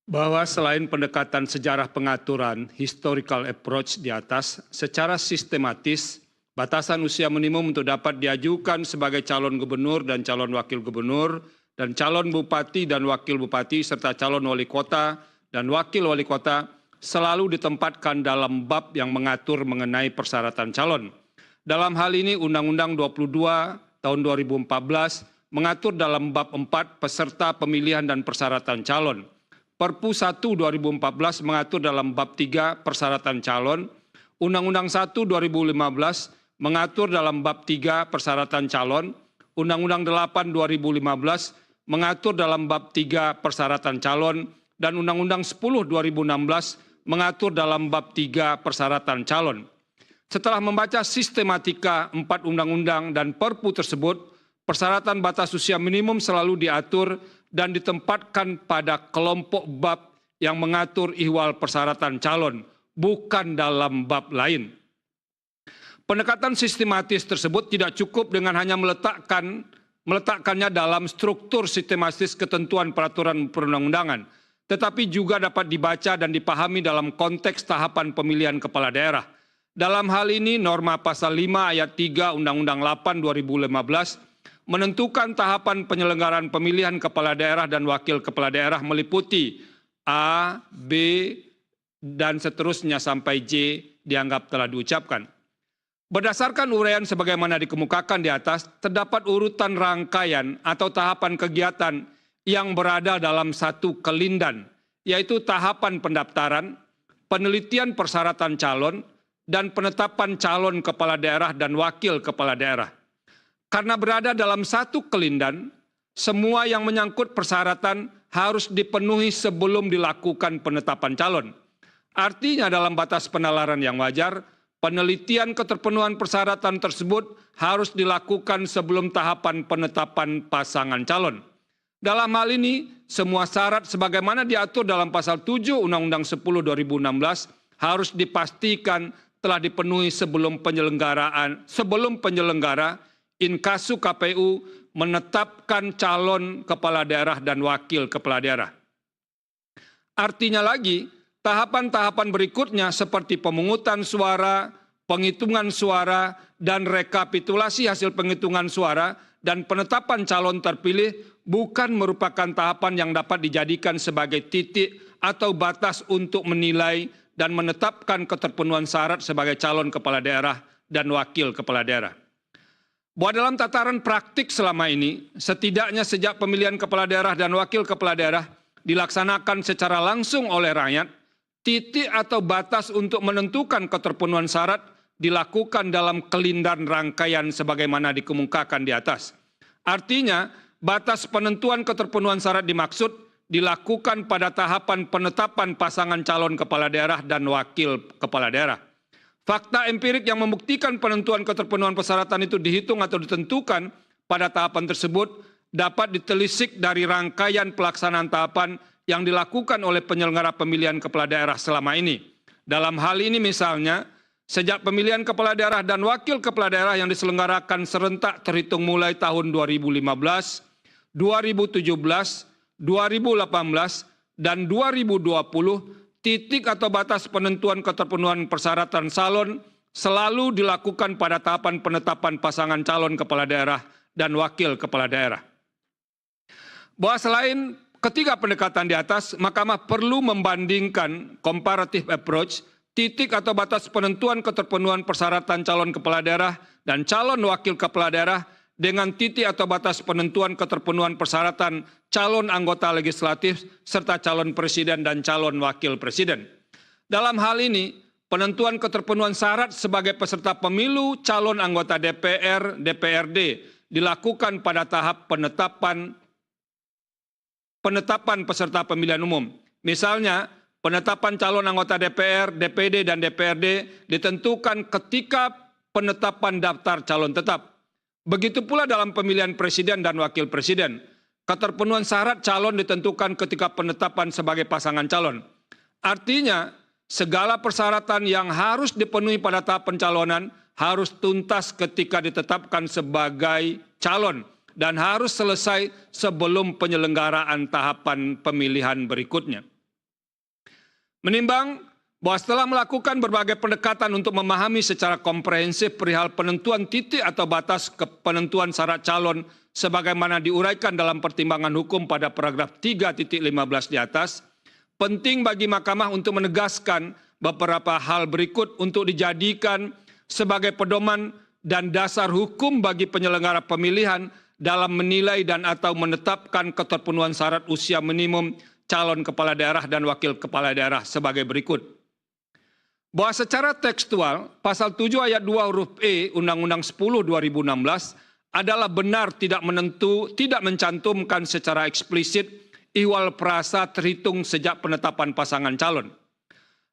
Bahwa selain pendekatan sejarah pengaturan historical approach di atas, secara sistematis batasan usia minimum untuk dapat diajukan sebagai calon gubernur dan calon wakil gubernur dan calon bupati dan wakil bupati serta calon wali kota dan wakil wali kota selalu ditempatkan dalam bab yang mengatur mengenai persyaratan calon. Dalam hal ini Undang-Undang 22 tahun 2014 mengatur dalam bab 4 peserta pemilihan dan persyaratan calon. Perpu 1 2014 mengatur dalam bab 3 persyaratan calon, Undang-Undang 1 2015 mengatur dalam bab 3 persyaratan calon, Undang-Undang 8 2015 mengatur dalam bab 3 persyaratan calon, dan Undang-Undang 10 2016 mengatur dalam bab 3 persyaratan calon. Setelah membaca sistematika 4 undang-undang dan perpu tersebut, persyaratan batas usia minimum selalu diatur dan ditempatkan pada kelompok bab yang mengatur ihwal persyaratan calon, bukan dalam bab lain. Pendekatan sistematis tersebut tidak cukup dengan hanya meletakkannya dalam struktur sistematis ketentuan peraturan perundang-undangan, tetapi juga dapat dibaca dan dipahami dalam konteks tahapan pemilihan kepala daerah. Dalam hal ini, norma pasal 5 ayat 3 Undang-Undang 8 2015 menentukan tahapan penyelenggaraan pemilihan kepala daerah dan wakil kepala daerah meliputi A, B, dan seterusnya sampai J dianggap telah diucapkan. Berdasarkan uraian sebagaimana dikemukakan di atas, terdapat urutan rangkaian atau tahapan kegiatan yang berada dalam satu kelindan, yaitu tahapan pendaftaran, penelitian persyaratan calon, dan penetapan calon kepala daerah dan wakil kepala daerah. Karena berada dalam satu kelindan, semua yang menyangkut persyaratan harus dipenuhi sebelum dilakukan penetapan calon. Artinya dalam batas penalaran yang wajar, penelitian keterpenuhan persyaratan tersebut harus dilakukan sebelum tahapan penetapan pasangan calon. Dalam hal ini, semua syarat sebagaimana diatur dalam pasal 7 Undang-Undang 10 2016 harus dipastikan telah dipenuhi sebelum penyelenggara inkasu KPU menetapkan calon kepala daerah dan wakil kepala daerah. Artinya lagi, tahapan-tahapan berikutnya seperti pemungutan suara, penghitungan suara, dan rekapitulasi hasil penghitungan suara dan penetapan calon terpilih bukan merupakan tahapan yang dapat dijadikan sebagai titik atau batas untuk menilai dan menetapkan keterpenuhan syarat sebagai calon kepala daerah dan wakil kepala daerah. Bahwa dalam tataran praktik selama ini, setidaknya sejak pemilihan kepala daerah dan wakil kepala daerah dilaksanakan secara langsung oleh rakyat, titik atau batas untuk menentukan keterpenuhan syarat dilakukan dalam kelindan rangkaian sebagaimana dikemukakan di atas. Artinya, batas penentuan keterpenuhan syarat dimaksud dilakukan pada tahapan penetapan pasangan calon kepala daerah dan wakil kepala daerah. Fakta empirik yang membuktikan penentuan keterpenuhan persyaratan itu dihitung atau ditentukan pada tahapan tersebut dapat ditelisik dari rangkaian pelaksanaan tahapan yang dilakukan oleh penyelenggara pemilihan kepala daerah selama ini. Dalam hal ini misalnya, sejak pemilihan kepala daerah dan wakil kepala daerah yang diselenggarakan serentak terhitung mulai tahun 2015, 2017, 2018, dan 2020, titik atau batas penentuan keterpenuhan persyaratan calon selalu dilakukan pada tahapan penetapan pasangan calon kepala daerah dan wakil kepala daerah. Bahwa selain ketiga pendekatan di atas, Mahkamah perlu membandingkan comparative approach, titik atau batas penentuan keterpenuhan persyaratan calon kepala daerah dan calon wakil kepala daerah dengan titik atau batas penentuan keterpenuhan persyaratan calon anggota legislatif serta calon presiden dan calon wakil presiden. Dalam hal ini, penentuan keterpenuhan syarat sebagai peserta pemilu calon anggota DPR, DPRD dilakukan pada tahap penetapan peserta pemilihan umum. Misalnya, penetapan calon anggota DPR, DPD, dan DPRD ditentukan ketika penetapan daftar calon tetap. Begitu pula dalam pemilihan presiden dan wakil presiden. Keterpenuhan syarat calon ditentukan ketika penetapan sebagai pasangan calon. Artinya, segala persyaratan yang harus dipenuhi pada tahap pencalonan harus tuntas ketika ditetapkan sebagai calon dan harus selesai sebelum penyelenggaraan tahapan pemilihan berikutnya. Menimbang bahwa setelah melakukan berbagai pendekatan untuk memahami secara komprehensif perihal penentuan titik atau batas penentuan syarat calon sebagaimana diuraikan dalam pertimbangan hukum pada paragraf 3.15 di atas, penting bagi Mahkamah untuk menegaskan beberapa hal berikut untuk dijadikan sebagai pedoman dan dasar hukum bagi penyelenggara pemilihan dalam menilai dan atau menetapkan keterpenuhan syarat usia minimum calon kepala daerah dan wakil kepala daerah sebagai berikut. Bahwa secara tekstual, pasal 7 ayat 2 huruf E Undang-Undang 10 2016 adalah benar tidak mencantumkan secara eksplisit ihwal frasa terhitung sejak penetapan pasangan calon.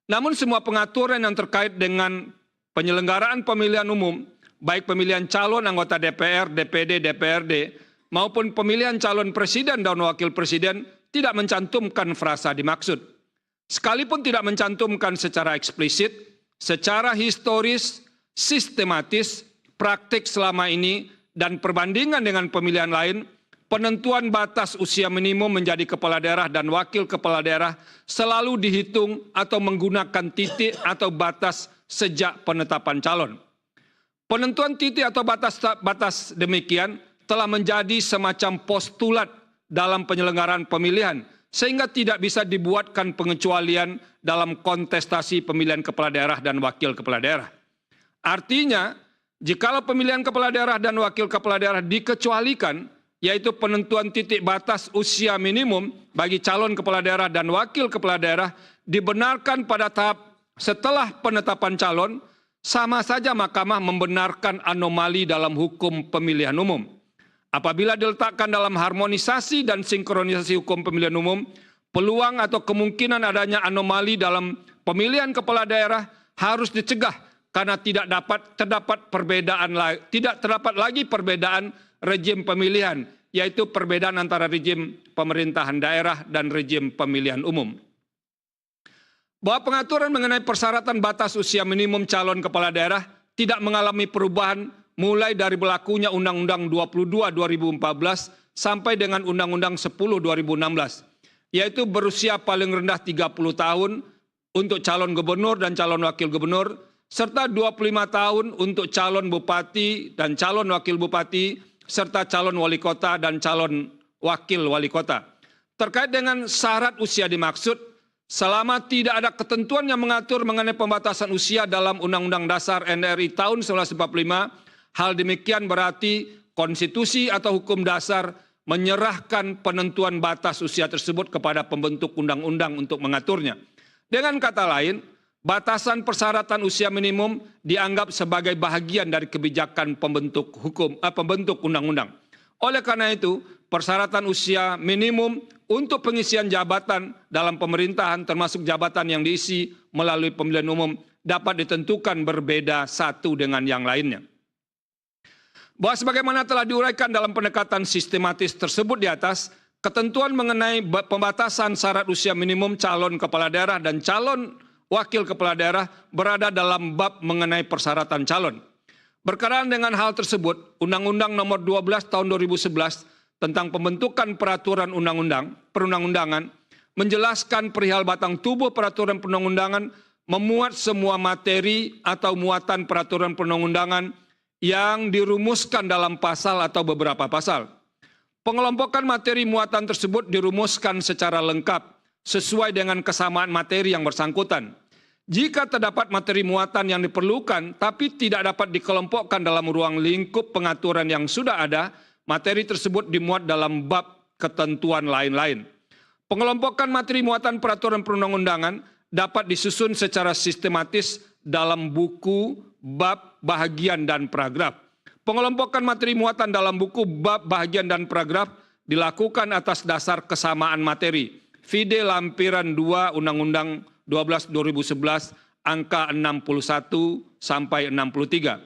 Namun semua pengaturan yang terkait dengan penyelenggaraan pemilihan umum, baik pemilihan calon anggota DPR, DPD, DPRD, maupun pemilihan calon presiden dan wakil presiden tidak mencantumkan frasa dimaksud. Sekalipun tidak mencantumkan secara eksplisit, secara historis, sistematis, praktik selama ini, dan perbandingan dengan pemilihan lain, penentuan batas usia minimum menjadi kepala daerah dan wakil kepala daerah selalu dihitung atau menggunakan titik atau batas sejak penetapan calon. Penentuan titik atau batas demikian telah menjadi semacam postulat dalam penyelenggaraan pemilihan, sehingga tidak bisa dibuatkan pengecualian dalam kontestasi pemilihan kepala daerah dan wakil kepala daerah. Artinya, jikalau pemilihan kepala daerah dan wakil kepala daerah dikecualikan, yaitu penentuan titik batas usia minimum bagi calon kepala daerah dan wakil kepala daerah dibenarkan pada tahap setelah penetapan calon, sama saja Mahkamah membenarkan anomali dalam hukum pemilihan umum. Apabila diletakkan dalam harmonisasi dan sinkronisasi hukum pemilihan umum, peluang atau kemungkinan adanya anomali dalam pemilihan kepala daerah harus dicegah karena tidak terdapat lagi perbedaan rejim pemilihan, yaitu perbedaan antara rejim pemerintahan daerah dan rejim pemilihan umum. Bahwa pengaturan mengenai persyaratan batas usia minimum calon kepala daerah tidak mengalami perubahan mulai dari berlakunya Undang-Undang 22 2014 sampai dengan Undang-Undang 10 2016, yaitu berusia paling rendah 30 tahun untuk calon gubernur dan calon wakil gubernur, serta 25 tahun untuk calon bupati dan calon wakil bupati, serta calon wali kota dan calon wakil wali kota. Terkait dengan syarat usia dimaksud, selama tidak ada ketentuan yang mengatur mengenai pembatasan usia dalam Undang-Undang Dasar NRI tahun 1945, hal demikian berarti konstitusi atau hukum dasar menyerahkan penentuan batas usia tersebut kepada pembentuk undang-undang untuk mengaturnya. Dengan kata lain, batasan persyaratan usia minimum dianggap sebagai bahagian dari kebijakan pembentuk undang-undang. Oleh karena itu, persyaratan usia minimum untuk pengisian jabatan dalam pemerintahan termasuk jabatan yang diisi melalui pemilihan umum dapat ditentukan berbeda satu dengan yang lainnya. Bahwa sebagaimana telah diuraikan dalam pendekatan sistematis tersebut di atas, ketentuan mengenai pembatasan syarat usia minimum calon kepala daerah dan calon wakil kepala daerah berada dalam bab mengenai persyaratan calon. Berkenaan dengan hal tersebut, Undang-Undang Nomor 12 Tahun 2011 tentang pembentukan peraturan perundang-undangan menjelaskan perihal batang tubuh peraturan perundang-undangan memuat semua materi atau muatan peraturan perundang-undangan yang dirumuskan dalam pasal atau beberapa pasal. Pengelompokan materi muatan tersebut dirumuskan secara lengkap sesuai dengan kesamaan materi yang bersangkutan. Jika terdapat materi muatan yang diperlukan tapi tidak dapat dikelompokkan dalam ruang lingkup pengaturan yang sudah ada, materi tersebut dimuat dalam bab ketentuan lain-lain. Pengelompokan materi muatan peraturan perundang-undangan dapat disusun secara sistematis dalam buku, bab, bahagian, dan paragraf. Pengelompokan materi muatan dalam buku, bab, bahagian, dan paragraf dilakukan atas dasar kesamaan materi. Vide lampiran 2 Undang-Undang 12 2011 angka 61 sampai 63.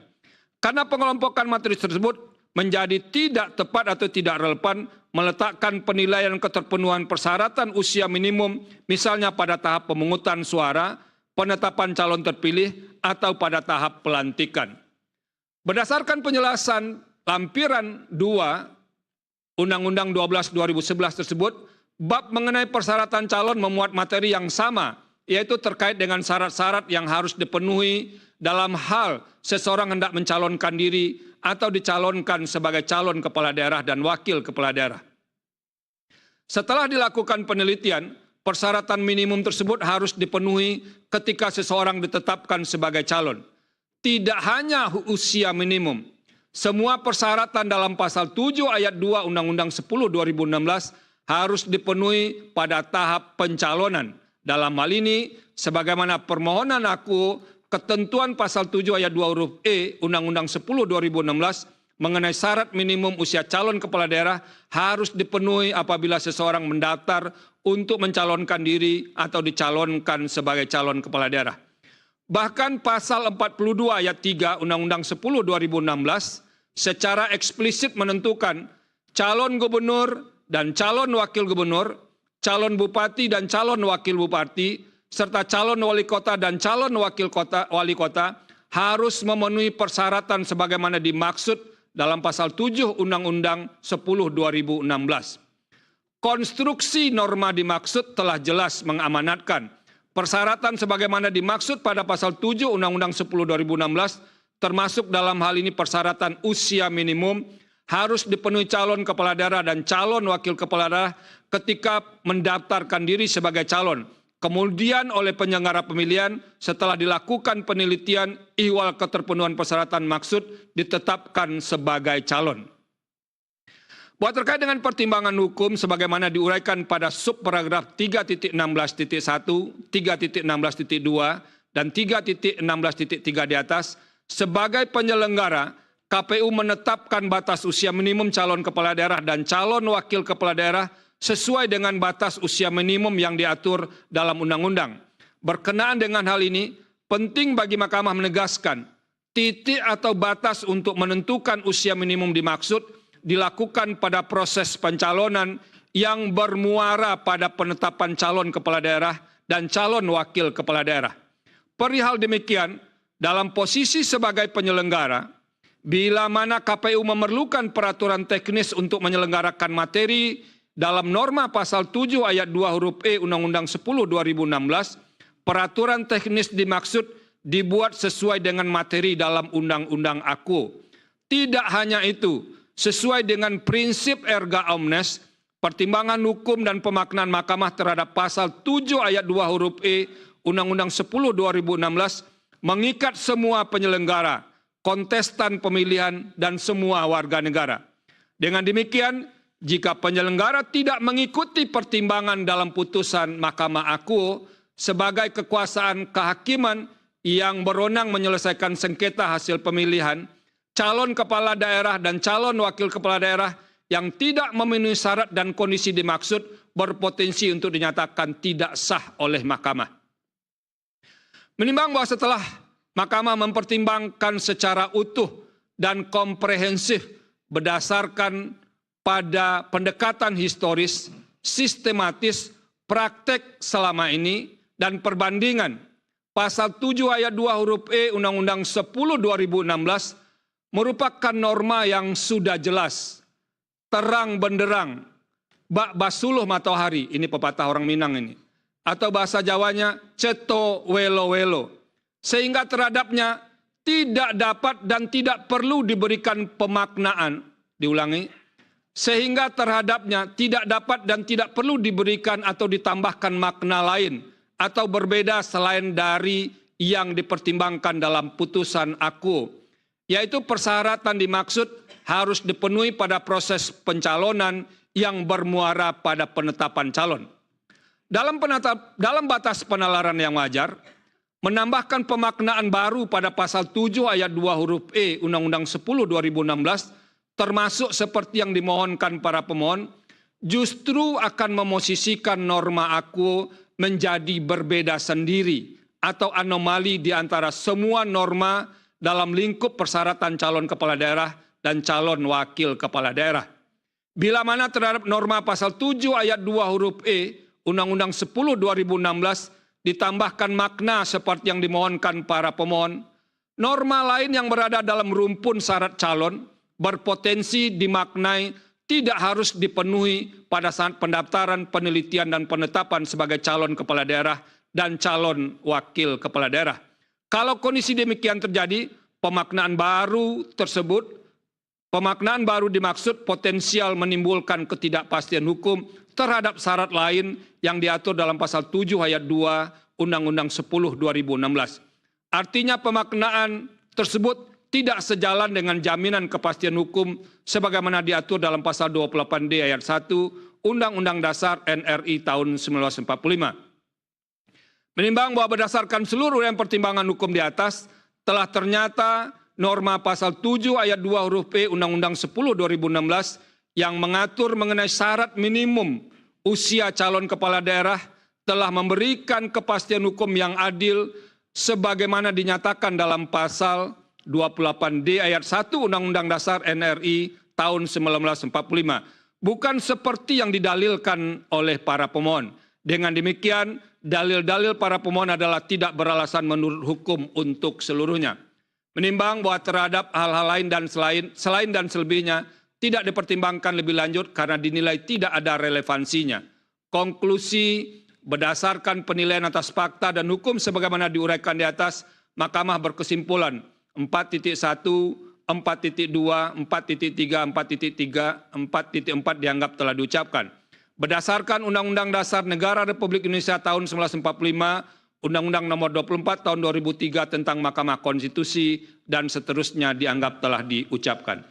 Karena pengelompokan materi tersebut menjadi tidak tepat atau tidak relevan meletakkan penilaian keterpenuhan persyaratan usia minimum misalnya pada tahap pemungutan suara, penetapan calon terpilih, atau pada tahap pelantikan. Berdasarkan penjelasan lampiran 2 Undang-Undang 12 2011 tersebut, bab mengenai persyaratan calon memuat materi yang sama yaitu terkait dengan syarat-syarat yang harus dipenuhi dalam hal seseorang hendak mencalonkan diri atau dicalonkan sebagai calon kepala daerah dan wakil kepala daerah. Setelah dilakukan penelitian, persyaratan minimum tersebut harus dipenuhi ketika seseorang ditetapkan sebagai calon. Tidak hanya usia minimum, semua persyaratan dalam pasal 7 ayat 2 Undang-Undang 10 2016 harus dipenuhi pada tahap pencalonan. Dalam hal ini, sebagaimana permohonan aku, ketentuan pasal 7 ayat 2 huruf E Undang-Undang 10 2016 mengenai syarat minimum usia calon kepala daerah harus dipenuhi apabila seseorang mendaftar untuk mencalonkan diri atau dicalonkan sebagai calon kepala daerah. Bahkan pasal 42 ayat 3 Undang-Undang 10 2016 secara eksplisit menentukan calon gubernur dan calon wakil gubernur, calon bupati dan calon wakil bupati, serta calon wali kota dan calon wakil wali kota harus memenuhi persyaratan sebagaimana dimaksud dalam pasal 7 Undang-Undang 10 2016. Konstruksi norma dimaksud telah jelas mengamanatkan persyaratan sebagaimana dimaksud pada pasal 7 Undang-Undang 10 2016, termasuk dalam hal ini persyaratan usia minimum harus dipenuhi calon kepala daerah dan calon wakil kepala daerah ketika mendaftarkan diri sebagai calon. Kemudian oleh penyelenggara pemilihan setelah dilakukan penelitian ihwal keterpenuhan persyaratan maksud ditetapkan sebagai calon. Bahwa terkait dengan pertimbangan hukum sebagaimana diuraikan pada subparagraf 3.16.1, 3.16.2, dan 3.16.3 di atas, sebagai penyelenggara, KPU menetapkan batas usia minimum calon kepala daerah dan calon wakil kepala daerah sesuai dengan batas usia minimum yang diatur dalam undang-undang. Berkenaan dengan hal ini, penting bagi Mahkamah menegaskan, titik atau batas untuk menentukan usia minimum dimaksud dilakukan pada proses pencalonan yang bermuara pada penetapan calon kepala daerah dan calon wakil kepala daerah. Perihal demikian, dalam posisi sebagai penyelenggara, bila mana KPU memerlukan peraturan teknis untuk menyelenggarakan materi dalam norma pasal 7 ayat 2 huruf E Undang-Undang 10 2016, peraturan teknis dimaksud dibuat sesuai dengan materi dalam Undang-Undang AKU. Tidak hanya itu, sesuai dengan prinsip erga omnes, pertimbangan hukum dan pemaknaan mahkamah terhadap pasal 7 ayat 2 huruf E Undang-Undang 10 2016 mengikat semua penyelenggara, kontestan pemilihan, dan semua warga negara. Dengan demikian, jika penyelenggara tidak mengikuti pertimbangan dalam putusan Mahkamah AKU sebagai kekuasaan kehakiman yang berwenang menyelesaikan sengketa hasil pemilihan, calon kepala daerah dan calon wakil kepala daerah yang tidak memenuhi syarat dan kondisi dimaksud berpotensi untuk dinyatakan tidak sah oleh Mahkamah. Menimbang bahwa setelah Mahkamah mempertimbangkan secara utuh dan komprehensif berdasarkan pada pendekatan historis, sistematis, praktek selama ini, dan perbandingan pasal 7 ayat 2 huruf E Undang-Undang 10 2016 merupakan norma yang sudah jelas, terang benderang, bak basuluh matahari, ini pepatah orang Minang ini, atau bahasa Jawanya ceto welo welo, sehingga terhadapnya tidak dapat dan tidak perlu diberikan pemaknaan, diulangi, sehingga terhadapnya tidak dapat dan tidak perlu diberikan atau ditambahkan makna lain atau berbeda selain dari yang dipertimbangkan dalam putusan AKU, yaitu persyaratan dimaksud harus dipenuhi pada proses pencalonan yang bermuara pada penetapan calon. Dalam batas penalaran yang wajar, menambahkan pemaknaan baru pada pasal 7 ayat 2 huruf E Undang-Undang 10 2016 termasuk seperti yang dimohonkan para pemohon, justru akan memosisikan norma AKU menjadi berbeda sendiri atau anomali di antara semua norma dalam lingkup persyaratan calon kepala daerah dan calon wakil kepala daerah. Bila mana terhadap norma pasal 7 ayat 2 huruf E Undang-Undang 10 2016 ditambahkan makna seperti yang dimohonkan para pemohon, norma lain yang berada dalam rumpun syarat calon berpotensi dimaknai tidak harus dipenuhi pada saat pendaftaran, penelitian, dan penetapan sebagai calon kepala daerah dan calon wakil kepala daerah. Kalau kondisi demikian terjadi, pemaknaan baru dimaksud potensial menimbulkan ketidakpastian hukum terhadap syarat lain yang diatur dalam pasal 7 ayat 2 Undang-Undang 10 2016. Artinya pemaknaan tersebut tidak sejalan dengan jaminan kepastian hukum sebagaimana diatur dalam pasal 28D ayat 1 Undang-Undang Dasar NRI tahun 1945. Menimbang bahwa berdasarkan seluruh yang pertimbangan hukum di atas, telah ternyata norma pasal 7 ayat 2 huruf P Undang-Undang 10 2016 yang mengatur mengenai syarat minimum usia calon kepala daerah telah memberikan kepastian hukum yang adil sebagaimana dinyatakan dalam pasal 28D ayat 1 Undang-Undang Dasar NRI tahun 1945. Bukan seperti yang didalilkan oleh para pemohon. Dengan demikian, dalil-dalil para pemohon adalah tidak beralasan menurut hukum untuk seluruhnya. Menimbang bahwa terhadap hal-hal lain dan selain dan selebihnya tidak dipertimbangkan lebih lanjut karena dinilai tidak ada relevansinya. Konklusi berdasarkan penilaian atas fakta dan hukum sebagaimana diuraikan di atas, Mahkamah berkesimpulan 4.1, 4.2, 4.3, 4.3, 4.4 dianggap telah diucapkan. Berdasarkan Undang-Undang Dasar Negara Republik Indonesia tahun 1945, Undang-Undang Nomor 24 tahun 2003 tentang Mahkamah Konstitusi, dan seterusnya dianggap telah diucapkan.